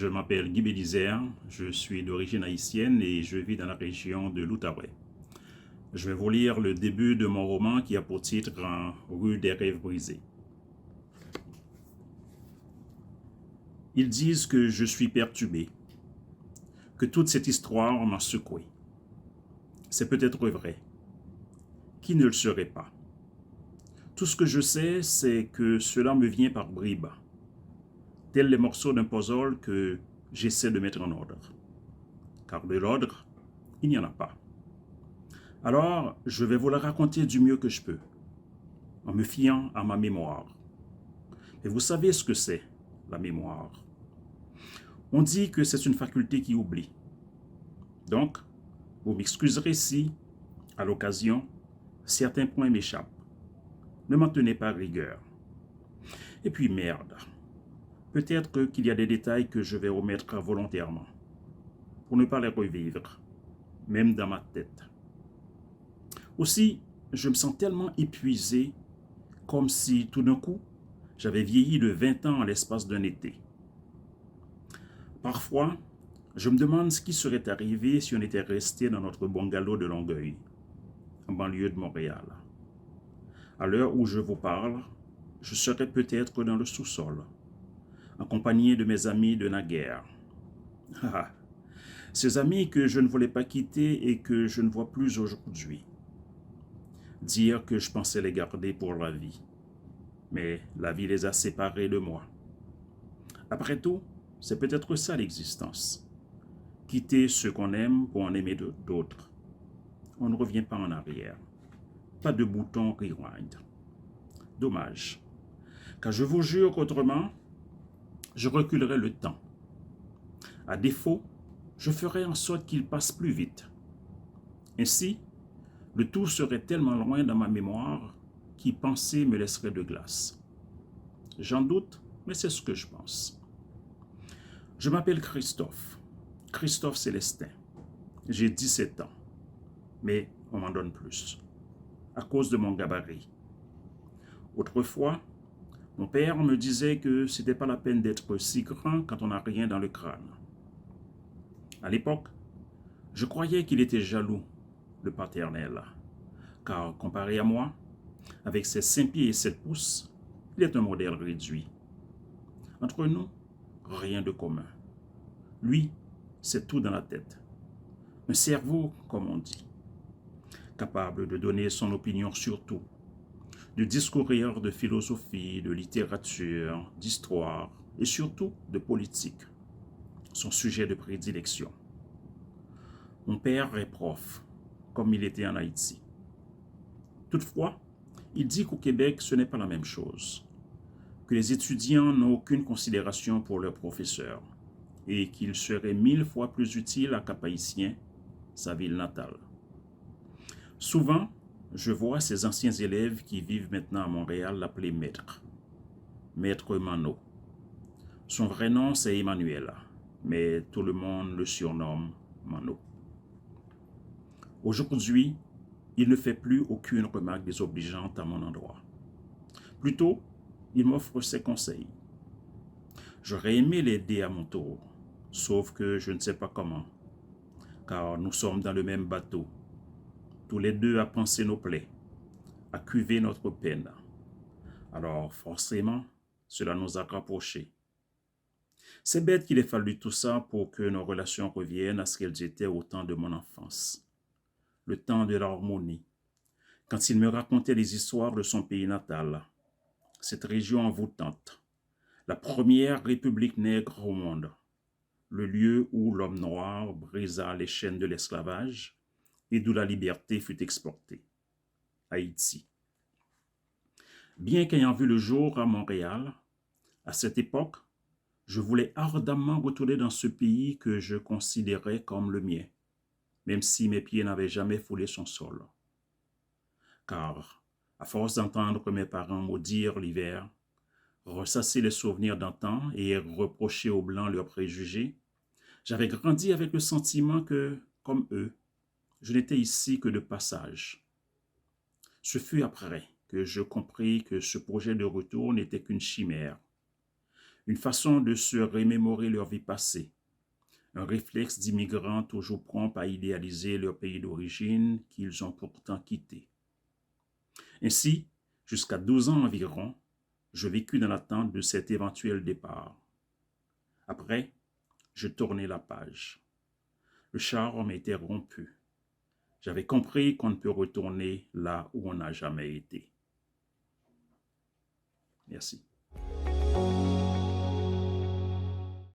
Je m'appelle Guy Bélizer, je suis d'origine haïtienne et je vis dans la région de l'Outaouais. Je vais vous lire le début de mon roman qui a pour titre Rue des rêves brisés. Ils disent que je suis perturbé, que toute cette histoire m'a secoué. C'est peut-être vrai. Qui ne le serait pas? Tout ce que je sais, c'est que cela me vient par bribes, tels les morceaux d'un puzzle que j'essaie de mettre en ordre. Car de l'ordre, il n'y en a pas. Alors, je vais vous la raconter du mieux que je peux, en me fiant à ma mémoire. Et vous savez ce que c'est, la mémoire. On dit que c'est une faculté qui oublie. Donc, vous m'excuserez si, à l'occasion, certains points m'échappent. Ne m'en tenez pas rigueur. Et puis merde, peut-être qu'il y a des détails que je vais omettre volontairement, pour ne pas les revivre, même dans ma tête. Aussi, je me sens tellement épuisé, comme si tout d'un coup, j'avais vieilli de 20 ans en l'espace d'un été. Parfois, je me demande ce qui serait arrivé si on était resté dans notre bungalow de Longueuil, en banlieue de Montréal. À l'heure où je vous parle, je serais peut-être dans le sous-sol, accompagné de mes amis de naguère. Ces amis que je ne voulais pas quitter et que je ne vois plus aujourd'hui. Dire que je pensais les garder pour la vie. Mais la vie les a séparés de moi. Après tout, c'est peut-être ça l'existence. Quitter ceux qu'on aime pour en aimer d'autres. On ne revient pas en arrière. Pas de bouton rewind. Dommage. Car je vous jure qu'autrement, je reculerai le temps. À défaut, je ferai en sorte qu'il passe plus vite. Ainsi, le tout serait tellement loin dans ma mémoire qu'y penser me laisserait de glace. J'en doute, mais c'est ce que je pense. Je m'appelle Christophe. Christophe Célestin. J'ai 17 ans, mais on m'en donne plus, à cause de mon gabarit. Autrefois, mon père me disait que c'était pas la peine d'être si grand quand on n'a rien dans le crâne. À l'époque, je croyais qu'il était jaloux, le paternel, car comparé à moi, avec ses 5 pieds et 7 pouces, il est un modèle réduit. Entre nous, rien de commun. Lui, c'est tout dans la tête. Un cerveau, comme on dit, capable de donner son opinion sur tout, de discourir de philosophie, de littérature, d'histoire et surtout de politique, son sujet de prédilection. Mon père est prof, comme il était en Haïti. Toutefois, il dit qu'au Québec, ce n'est pas la même chose, que les étudiants n'ont aucune considération pour leurs professeurs et qu'il serait 1000 fois plus utile à Cap-Haïtien, sa ville natale. Souvent, je vois ces anciens élèves qui vivent maintenant à Montréal l'appeler maître. Maître Manot. Son vrai nom, c'est Emmanuel, mais tout le monde le surnomme Manot. Aujourd'hui, il ne fait plus aucune remarque désobligeante à mon endroit. Plutôt, il m'offre ses conseils. J'aurais aimé l'aider à mon tour, sauf que je ne sais pas comment, car nous sommes dans le même bateau, tous les deux à panser nos plaies, à cuver notre peine. Alors forcément, cela nous a rapprochés. C'est bête qu'il ait fallu tout ça pour que nos relations reviennent à ce qu'elles étaient au temps de mon enfance. Le temps de l'harmonie, quand il me racontait les histoires de son pays natal, cette région envoûtante, la première république nègre au monde, le lieu où l'homme noir brisa les chaînes de l'esclavage et d'où la liberté fut exportée, Haïti. Bien qu'ayant vu le jour à Montréal, à cette époque, je voulais ardemment retourner dans ce pays que je considérais comme le mien, même si mes pieds n'avaient jamais foulé son sol. Car, à force d'entendre mes parents maudire l'hiver, ressasser les souvenirs d'antan et reprocher aux Blancs leurs préjugés, j'avais grandi avec le sentiment que, comme eux, je n'étais ici que de passage. Ce fut après que je compris que ce projet de retour n'était qu'une chimère, une façon de se remémorer leur vie passée, un réflexe d'immigrants toujours prompt à idéaliser leur pays d'origine qu'ils ont pourtant quitté. Ainsi, jusqu'à 12 ans environ, je vécus dans l'attente de cet éventuel départ. Après, je tournai la page. Le charme était rompu. J'avais compris qu'on ne peut retourner là où on n'a jamais été. Merci.